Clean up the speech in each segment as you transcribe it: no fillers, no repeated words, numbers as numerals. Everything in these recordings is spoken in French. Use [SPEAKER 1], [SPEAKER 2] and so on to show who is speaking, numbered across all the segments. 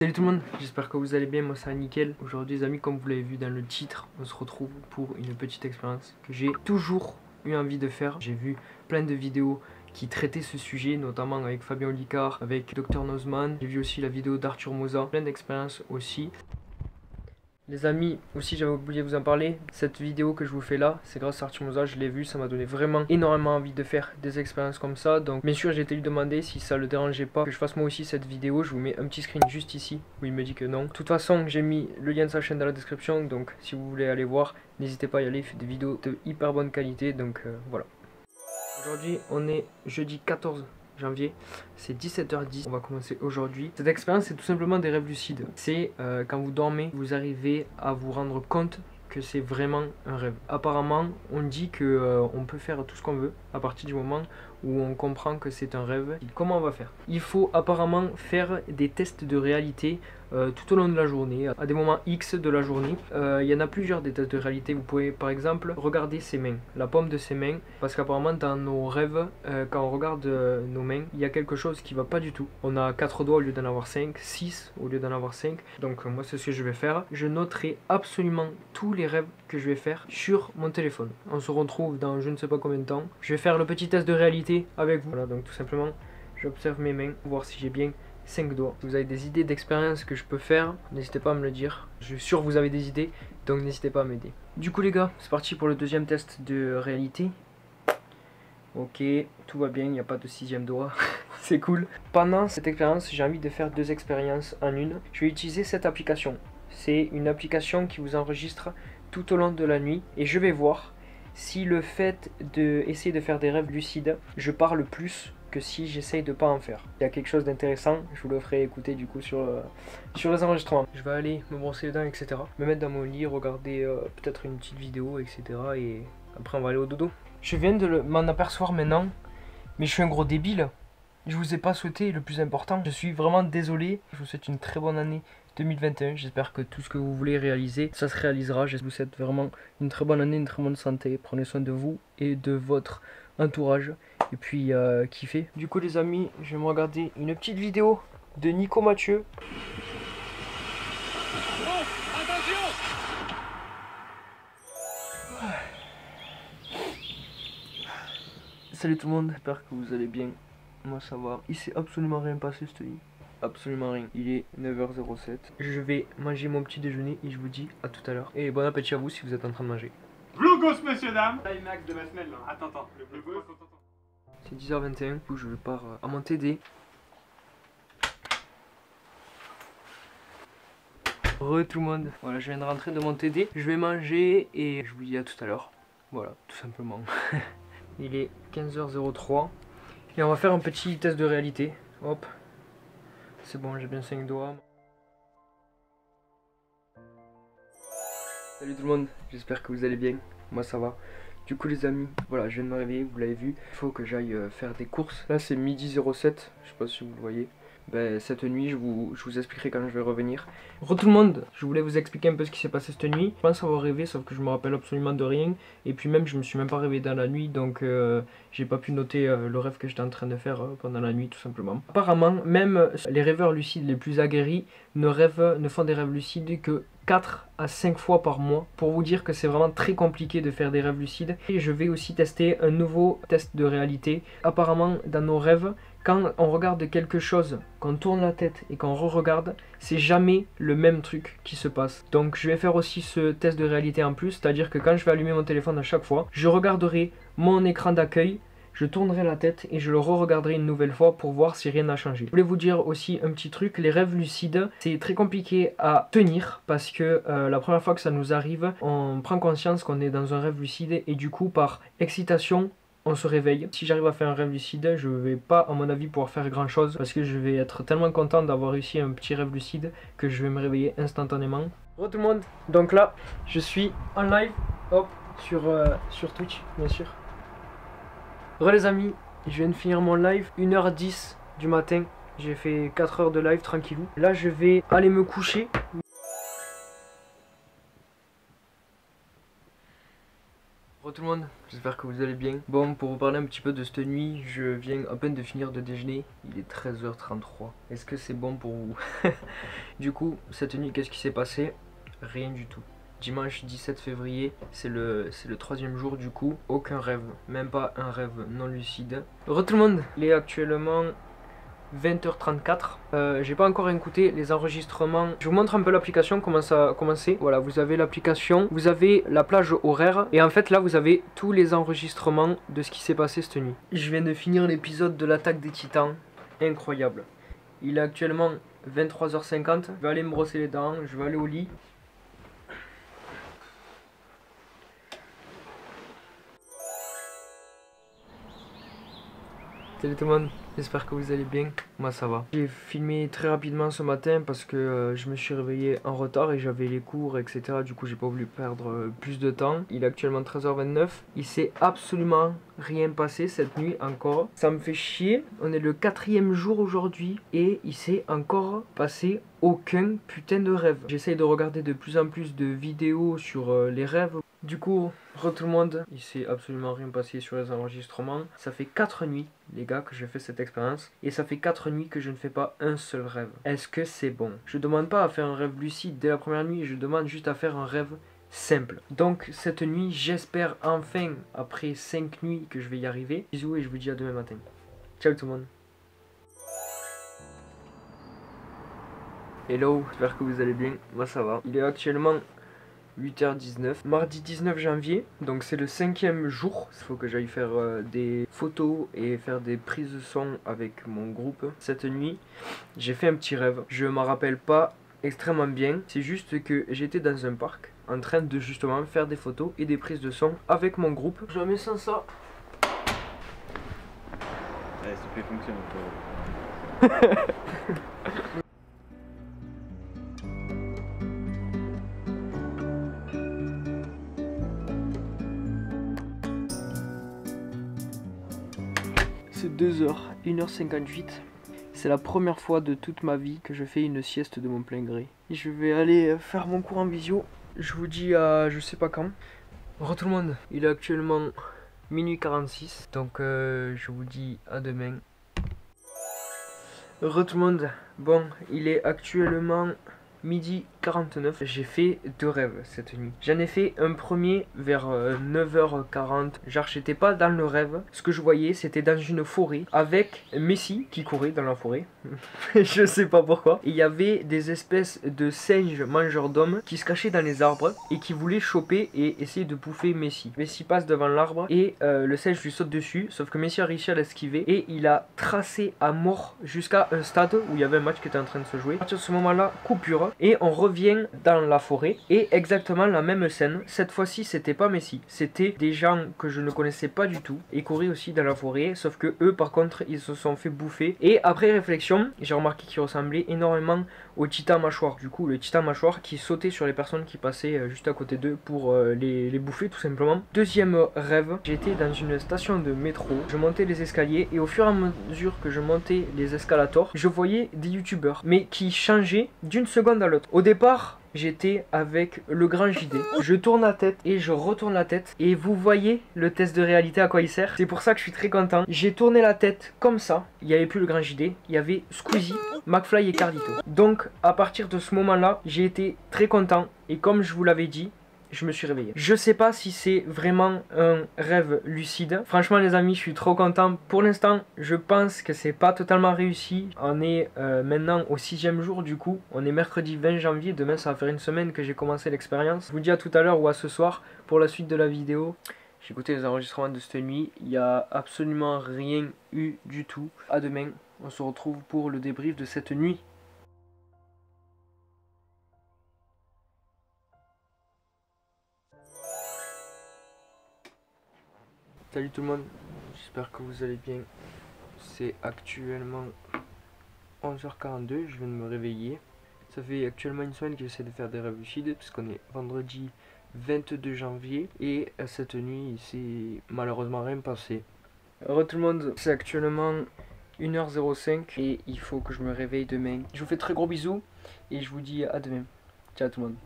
[SPEAKER 1] Salut tout le monde, j'espère que vous allez bien, moi ça va nickel. Aujourd'hui les amis, comme vous l'avez vu dans le titre, on se retrouve pour une petite expérience que j'ai toujours eu envie de faire. J'ai vu plein de vidéos qui traitaient ce sujet, notamment avec Fabien Olicard, avec Dr Nozman. J'ai vu aussi la vidéo d'Arthur Moza, plein d'expériences aussi. Les amis, aussi j'avais oublié de vous en parler, cette vidéo que je vous fais là, c'est grâce à Arthur Moza, je l'ai vue, ça m'a donné vraiment énormément envie de faire des expériences comme ça. Donc bien sûr j'ai été lui demander si ça le dérangeait pas que je fasse moi aussi cette vidéo, je vous mets un petit screen juste ici où il me dit que non. De toute façon j'ai mis le lien de sa chaîne dans la description, donc si vous voulez aller voir, n'hésitez pas à y aller, il fait des vidéos de hyper bonne qualité, donc voilà. Aujourd'hui on est jeudi 14 janvier, c'est 17h10, on va commencer aujourd'hui. Cette expérience c'est tout simplement des rêves lucides. C'est quand vous dormez, vous arrivez à vous rendre compte que c'est vraiment un rêve. Apparemment on dit que on peut faire tout ce qu'on veut à partir du moment où on comprend que c'est un rêve. Comment on va faire? Il faut apparemment faire des tests de réalité tout au long de la journée, à des moments X de la journée. Il y en a plusieurs des tests de réalité. Vous pouvez par exemple regarder ses mains, la paume de ses mains, parce qu'apparemment dans nos rêves, quand on regarde nos mains, il y a quelque chose qui va pas du tout. On a 4 doigts au lieu d'en avoir 5, 6 au lieu d'en avoir 5. Donc moi c'est ce que je vais faire. Je noterai absolument tous les rêves que je vais faire sur mon téléphone. On se retrouve dans je ne sais pas combien de temps. Je vais faire le petit test de réalité avec vous. Voilà, donc tout simplement j'observe mes mains, voir si j'ai bien 5 doigts. Si vous avez des idées d'expérience que je peux faire, n'hésitez pas à me le dire. Je suis sûr que vous avez des idées, donc n'hésitez pas à m'aider. Du coup les gars, c'est parti pour le deuxième test de réalité. Ok, tout va bien, il n'y a pas de 6e doigt. C'est cool. Pendant cette expérience, j'ai envie de faire 2 expériences en une. Je vais utiliser cette application. C'est une application qui vous enregistre tout au long de la nuit. Et je vais voir si le fait d'essayer de faire des rêves lucides, je parle plus que si j'essaye de pas en faire. Il y a quelque chose d'intéressant, je vous le ferai écouter du coup sur les enregistrements. Je vais aller me brosser les dents, etc. Me mettre dans mon lit, regarder peut-être une petite vidéo, etc. Et après on va aller au dodo. Je viens de m'en apercevoir maintenant, mais je suis un gros débile. Je vous ai pas souhaité le plus important. Je suis vraiment désolé. Je vous souhaite une très bonne année 2021. J'espère que tout ce que vous voulez réaliser, ça se réalisera. Je vous souhaite vraiment une très bonne année, une très bonne santé. Prenez soin de vous et de votre entourage. Et puis kiffez. Du coup les amis, je vais me regarder une petite vidéo de Nico Mathieu. Salut tout le monde, j'espère que vous allez bien. Moi ça va. Il s'est absolument rien passé cette nuit. Absolument rien. Il est 9h07. Je vais manger mon petit déjeuner et je vous dis à tout à l'heure. Et bon appétit à vous si vous êtes en train de manger.
[SPEAKER 2] Blue Ghost, messieurs, dames. Max de ma semaine là. Attends. Le Blue Ghost.
[SPEAKER 1] C'est 10h21. Du coup, je pars à mon TD. Re tout le monde. Voilà, je viens de rentrer de mon TD. Je vais manger et je vous dis à tout à l'heure. Voilà, tout simplement. Il est 15h03. Et on va faire un petit test de réalité. Hop. C'est bon, j'ai bien 5 doigts. Salut tout le monde, j'espère que vous allez bien. Moi ça va. Du coup les amis, voilà, je viens de me réveiller, vous l'avez vu. Il faut que j'aille faire des courses. Là c'est midi 07, je sais pas si vous le voyez. Ben, cette nuit, je vous expliquerai quand je vais revenir. Re tout le monde, je voulais vous expliquer un peu ce qui s'est passé cette nuit. Je pense avoir rêvé, sauf que je me rappelle absolument de rien. Et puis même, je me suis même pas réveillé dans la nuit, donc j'ai pas pu noter le rêve que j'étais en train de faire pendant la nuit, tout simplement. Apparemment, même les rêveurs lucides les plus aguerris ne font des rêves lucides que 4 à 5 fois par mois, pour vous dire que c'est vraiment très compliqué de faire des rêves lucides. Et je vais aussi tester un nouveau test de réalité. Apparemment, dans nos rêves, quand on regarde quelque chose, qu'on tourne la tête et qu'on re-regarde, c'est jamais le même truc qui se passe. Donc je vais faire aussi ce test de réalité en plus, c'est-à-dire que quand je vais allumer mon téléphone à chaque fois, je regarderai mon écran d'accueil, je tournerai la tête et je le re-regarderai une nouvelle fois pour voir si rien n'a changé. Je voulais vous dire aussi un petit truc, les rêves lucides, c'est très compliqué à tenir parce que la première fois que ça nous arrive, on prend conscience qu'on est dans un rêve lucide et du coup par excitation, on se réveille. Si j'arrive à faire un rêve lucide, je vais pas à mon avis pouvoir faire grand chose parce que je vais être tellement content d'avoir réussi un petit rêve lucide que je vais me réveiller instantanément. Bonjour tout le monde, donc là je suis en live, hop, sur Twitch bien sûr. Re les amis, je viens de finir mon live, 1h10 du matin, j'ai fait 4 heures de live tranquillou. Là je vais aller me coucher. Re tout tout le monde, j'espère que vous allez bien. Bon, pour vous parler un petit peu de cette nuit, je viens à peine de finir de déjeuner. Il est 13h33. Est-ce que c'est bon pour vous? Du coup, cette nuit, qu'est-ce qui s'est passé? Rien du tout. Dimanche 17 février, c'est le 3e jour du coup. Aucun rêve, même pas un rêve non lucide. Re tout le monde, il est actuellement 20h34. J'ai pas encore écouté les enregistrements. Je vous montre un peu l'application, comment ça a commencé. Voilà, vous avez l'application, vous avez la plage horaire. Et en fait là vous avez tous les enregistrements de ce qui s'est passé cette nuit. Je viens de finir l'épisode de l'attaque des titans. Incroyable. Il est actuellement 23h50. Je vais aller me brosser les dents, je vais aller au lit. Salut tout le monde, j'espère que vous allez bien, moi ça va. J'ai filmé très rapidement ce matin parce que je me suis réveillé en retard et j'avais les cours etc. Du coup j'ai pas voulu perdre plus de temps. Il est actuellement 13h29, il s'est absolument rien passé cette nuit encore. Ça me fait chier, on est le 4e jour aujourd'hui et il s'est encore passé aucun putain de rêve. J'essaye de regarder de plus en plus de vidéos sur les rêves. Du coup, tout le monde, il s'est absolument rien passé sur les enregistrements. Ça fait 4 nuits, les gars, que je fais cette expérience. Et ça fait 4 nuits que je ne fais pas un seul rêve. Est-ce que c'est bon? Je demande pas à faire un rêve lucide dès la première nuit, je demande juste à faire un rêve simple. Donc cette nuit, j'espère enfin, après 5 nuits, que je vais y arriver. Bisous et je vous dis à demain matin. Ciao tout le monde. Hello, j'espère que vous allez bien. Moi ça va. Il est actuellement 8h19, mardi 19 janvier, donc c'est le 5e jour. Il faut que j'aille faire des photos et faire des prises de son avec mon groupe. Cette nuit, j'ai fait un petit rêve. Je m'en rappelle pas extrêmement bien. C'est juste que j'étais dans un parc en train de justement faire des photos et des prises de son avec mon groupe. Je la mets sans ça.
[SPEAKER 2] Ouais, ça fait fonctionner.
[SPEAKER 1] C'est 2h, 1h58. C'est la première fois de toute ma vie que je fais une sieste de mon plein gré. Je vais aller faire mon cours en visio. Je vous dis à je sais pas quand. Re tout le monde, il est actuellement minuit 46. Donc je vous dis à demain. Re tout le monde, bon, il est actuellement midi 49, j'ai fait 2 rêves cette nuit. J'en ai fait un premier vers 9h40. Genre j'étais pas dans le rêve. Ce que je voyais c'était dans une forêt avec Messi qui courait dans la forêt. Je sais pas pourquoi. Il y avait des espèces de singes mangeurs d'hommes qui se cachaient dans les arbres et qui voulaient choper et essayer de bouffer Messi. Messi passe devant l'arbre et le singe lui saute dessus. Sauf que Messi a réussi à l'esquiver et il a tracé à mort jusqu'à un stade où il y avait un match qui était en train de se jouer. À partir de ce moment-là, coupure et on revient dans la forêt et exactement la même scène. Cette fois-ci c'était pas Messi, c'était des gens que je ne connaissais pas du tout et couraient aussi dans la forêt, sauf que eux par contre ils se sont fait bouffer. Et après réflexion j'ai remarqué qu'ils ressemblaient énormément au titan mâchoire. Du coup le titan mâchoire qui sautait sur les personnes qui passaient juste à côté d'eux pour les bouffer tout simplement. Deuxième rêve, j'étais dans une station de métro, je montais les escaliers et au fur et à mesure que je montais les escalators je voyais des youtubeurs mais qui changeaient d'une seconde à l'autre. Au départ j'étais avec le grand JD. Je tourne la tête et je retourne la tête. Et vous voyez le test de réalité à quoi il sert. C'est pour ça que je suis très content. J'ai tourné la tête comme ça. Il n'y avait plus le grand JD. Il y avait Squeezie, McFly et Carlito. Donc à partir de ce moment-là, j'ai été très content. Et comme je vous l'avais dit, je me suis réveillé. Je sais pas si c'est vraiment un rêve lucide. Franchement les amis, je suis trop content. Pour l'instant, je pense que c'est pas totalement réussi. On est maintenant au 6e jour du coup. On est mercredi 20 janvier. Demain ça va faire une semaine que j'ai commencé l'expérience. Je vous dis à tout à l'heure ou à ce soir pour la suite de la vidéo. J'ai écouté les enregistrements de cette nuit. Il n'y a absolument rien eu du tout. À demain. On se retrouve pour le débrief de cette nuit. Salut tout le monde, j'espère que vous allez bien. C'est actuellement 11h42, je viens de me réveiller. Ça fait actuellement une semaine que j'essaie de faire des rêves lucides puisqu'on est vendredi 22 janvier et cette nuit il s'est malheureusement rien passé. Heureux tout le monde, c'est actuellement 1h05 et il faut que je me réveille demain. Je vous fais très gros bisous et je vous dis à demain. Ciao tout le monde.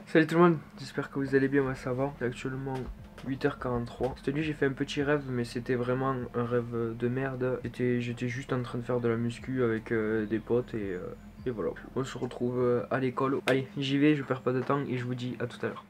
[SPEAKER 1] Salut tout le monde, j'espère que vous allez bien, moi ça va. C'est actuellement 8h43. Cette nuit j'ai fait un petit rêve, mais c'était vraiment un rêve de merde. J'étais juste en train de faire de la muscu avec des potes et voilà. On se retrouve à l'école. Allez, j'y vais, je perds pas de temps et je vous dis à tout à l'heure.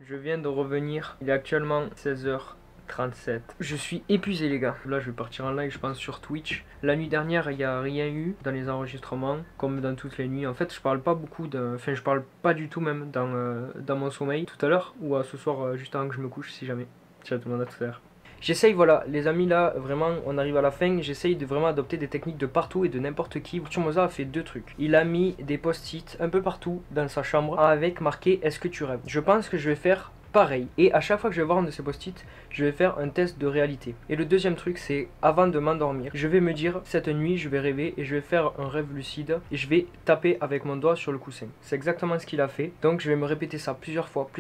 [SPEAKER 1] Je viens de revenir, il est actuellement 16h37. Je suis épuisé les gars. Là je vais partir en live je pense sur Twitch. La nuit dernière il n'y a rien eu dans les enregistrements comme dans toutes les nuits. En fait je parle pas beaucoup enfin je parle pas du tout même dans mon sommeil. Tout à l'heure ou ce soir juste avant que je me couche si jamais. Ciao tout le monde, à tout à l'heure. J'essaye, voilà, les amis, là, vraiment, on arrive à la fin. J'essaye de vraiment adopter des techniques de partout et de n'importe qui. Turmoza a fait deux trucs. Il a mis des post-it un peu partout dans sa chambre avec marqué « Est-ce que tu rêves ?» Je pense que je vais faire pareil. Et à chaque fois que je vais voir un de ces post-it, je vais faire un test de réalité. Et le deuxième truc, c'est avant de m'endormir, je vais me dire, cette nuit, je vais rêver et je vais faire un rêve lucide et je vais taper avec mon doigt sur le coussin. C'est exactement ce qu'il a fait. Donc je vais me répéter ça plusieurs fois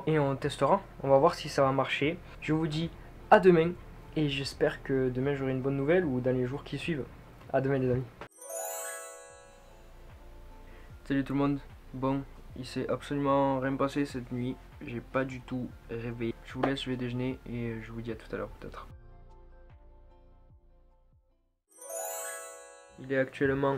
[SPEAKER 1] et on testera. On va voir si ça va marcher. Je vous dis à demain et j'espère que demain j'aurai une bonne nouvelle ou dans les jours qui suivent. À demain les amis. Salut tout le monde. Bon, il s'est absolument rien passé cette nuit. J'ai pas du tout rêvé. Je vous laisse, je vais déjeuner et je vous dis à tout à l'heure peut-être. Il est actuellement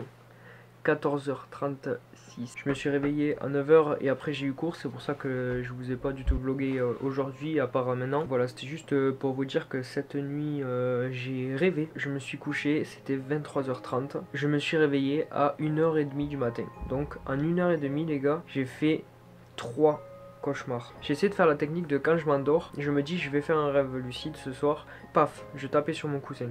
[SPEAKER 1] 14h36. Je me suis réveillé à 9h et après j'ai eu cours, c'est pour ça que je vous ai pas du tout vlogué aujourd'hui à part maintenant. Voilà, c'était juste pour vous dire que cette nuit j'ai rêvé. Je me suis couché, c'était 23h30. Je me suis réveillé à 1h30 du matin. Donc en 1h30 les gars, j'ai fait 3 cauchemars. J'ai essayé de faire la technique de quand je m'endors, je me dis je vais faire un rêve lucide ce soir. Paf, je tapais sur mon coussin.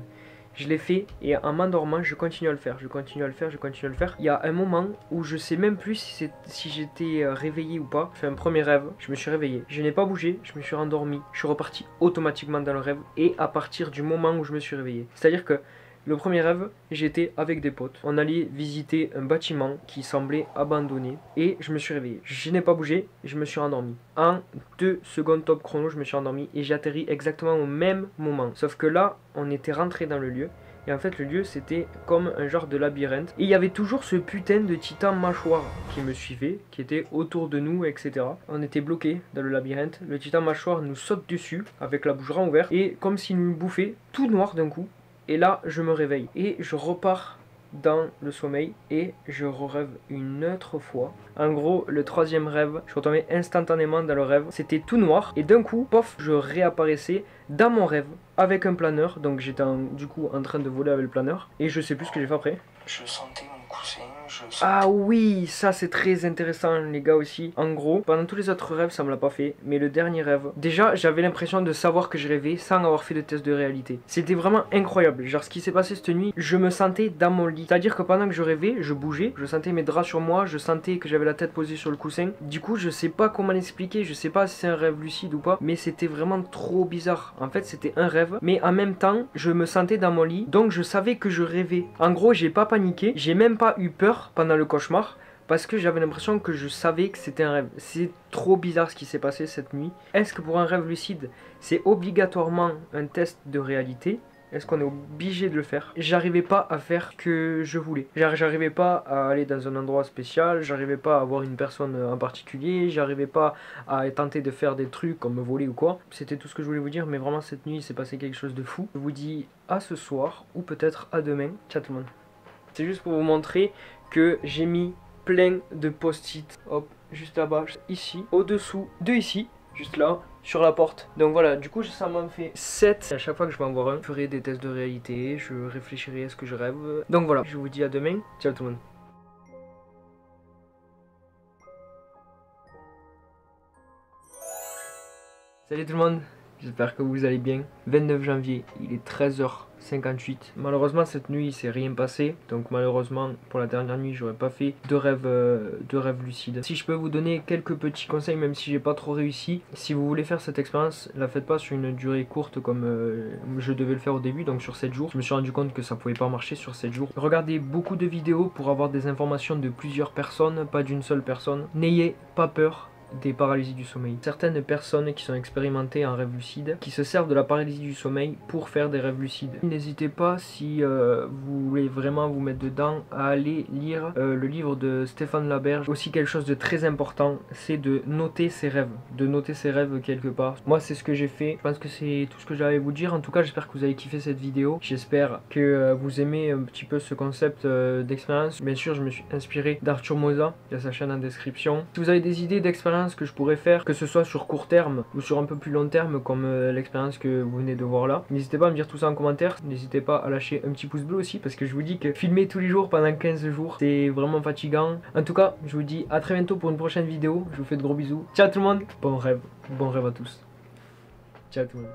[SPEAKER 1] Je l'ai fait et en m'endormant, je continue à le faire, je continue à le faire. Il y a un moment où je sais même plus si j'étais réveillé ou pas. Je fais un premier rêve, je me suis réveillé. Je n'ai pas bougé, je me suis rendormi. Je suis reparti automatiquement dans le rêve et à partir du moment où je me suis réveillé. C'est-à-dire que le premier rêve, j'étais avec des potes. On allait visiter un bâtiment qui semblait abandonné et je me suis réveillé. Je n'ai pas bougé, je me suis endormi. En 2 secondes top chrono, je me suis endormi et j'ai atterri exactement au même moment. Sauf que là, on était rentré dans le lieu. Et en fait le lieu c'était comme un genre de labyrinthe. Et il y avait toujours ce putain de titan mâchoire qui me suivait, qui était autour de nous, etc. On était bloqués dans le labyrinthe. Le titan mâchoire nous saute dessus avec la bouche grande ouverte. Et comme s'il nous bouffait tout noir d'un coup. Et là je me réveille. Et je repars dans le sommeil et je rêve une autre fois. En gros, le troisième rêve, je retombais instantanément dans le rêve. C'était tout noir et d'un coup, pof, je réapparaissais dans mon rêve avec un planeur. Donc j'étais du coup en train de voler avec le planeur et je sais plus ce que j'ai fait après. Je sentais mon coussin. Ah oui, ça c'est très intéressant les gars aussi. En gros, pendant tous les autres rêves ça me l'a pas fait. Mais le dernier rêve, déjà j'avais l'impression de savoir que je rêvais sans avoir fait de test de réalité. C'était vraiment incroyable. Genre ce qui s'est passé cette nuit, je me sentais dans mon lit. C'est-à-dire que pendant que je rêvais, je bougeais. Je sentais mes draps sur moi, je sentais que j'avais la tête posée sur le coussin. Du coup je sais pas comment l'expliquer, je sais pas si c'est un rêve lucide ou pas. Mais c'était vraiment trop bizarre. En fait c'était un rêve, mais en même temps je me sentais dans mon lit. Donc je savais que je rêvais. En gros j'ai pas paniqué, j'ai même pas eu peur pendant le cauchemar parce que j'avais l'impression que je savais que c'était un rêve. C'est trop bizarre ce qui s'est passé cette nuit. Est-ce que pour un rêve lucide c'est obligatoirement un test de réalité? Est-ce qu'on est obligé de le faire? J'arrivais pas à faire ce que je voulais. J'arrivais pas à aller dans un endroit spécial, j'arrivais pas à voir une personne en particulier, j'arrivais pas à tenter de faire des trucs comme me voler ou quoi. C'était tout ce que je voulais vous dire, mais vraiment cette nuit il s'est passé quelque chose de fou. Je vous dis à ce soir ou peut-être à demain. Ciao tout le monde. C'est juste pour vous montrer que j'ai mis plein de post-it. Hop, juste là-bas, ici, au-dessous de ici, juste là, sur la porte. Donc voilà, du coup ça m'en fait 7. À chaque fois que je vais en voir un, je ferai des tests de réalité, je réfléchirai à ce que je rêve. Donc voilà, je vous dis à demain. Ciao tout le monde. Salut tout le monde, j'espère que vous allez bien. 29 janvier, il est 13h58. Malheureusement cette nuit il s'est rien passé. Donc malheureusement pour la dernière nuit j'aurais pas fait de rêve lucide. Si je peux vous donner quelques petits conseils, même si j'ai pas trop réussi, si vous voulez faire cette expérience, la faites pas sur une durée courte comme je devais le faire au début, donc sur 7 jours. Je me suis rendu compte que ça pouvait pas marcher sur 7 jours. Regardez beaucoup de vidéos pour avoir des informations de plusieurs personnes, pas d'une seule personne. N'ayez pas peur des paralysies du sommeil. Certaines personnes qui sont expérimentées en rêve lucide, qui se servent de la paralysie du sommeil pour faire des rêves lucides. N'hésitez pas, si vous voulez vraiment vous mettre dedans, à aller lire le livre de Stéphane Laberge. Aussi quelque chose de très important, c'est de noter ses rêves, quelque part. Moi c'est ce que j'ai fait, je pense que c'est tout ce que j'avais à vous dire. En tout cas j'espère que vous avez kiffé cette vidéo, j'espère que vous aimez un petit peu ce concept d'expérience. Bien sûr je me suis inspiré d'Arthur Moza, il y a sa chaîne en description. Si vous avez des idées d'expériences que je pourrais faire, que ce soit sur court terme ou sur un peu plus long terme comme l'expérience que vous venez de voir là, n'hésitez pas à me dire tout ça en commentaire. N'hésitez pas à lâcher un petit pouce bleu aussi, parce que je vous dis que filmer tous les jours pendant 15 jours c'est vraiment fatigant. En tout cas je vous dis à très bientôt pour une prochaine vidéo, je vous fais de gros bisous, ciao tout le monde, bon rêve à tous, ciao tout le monde.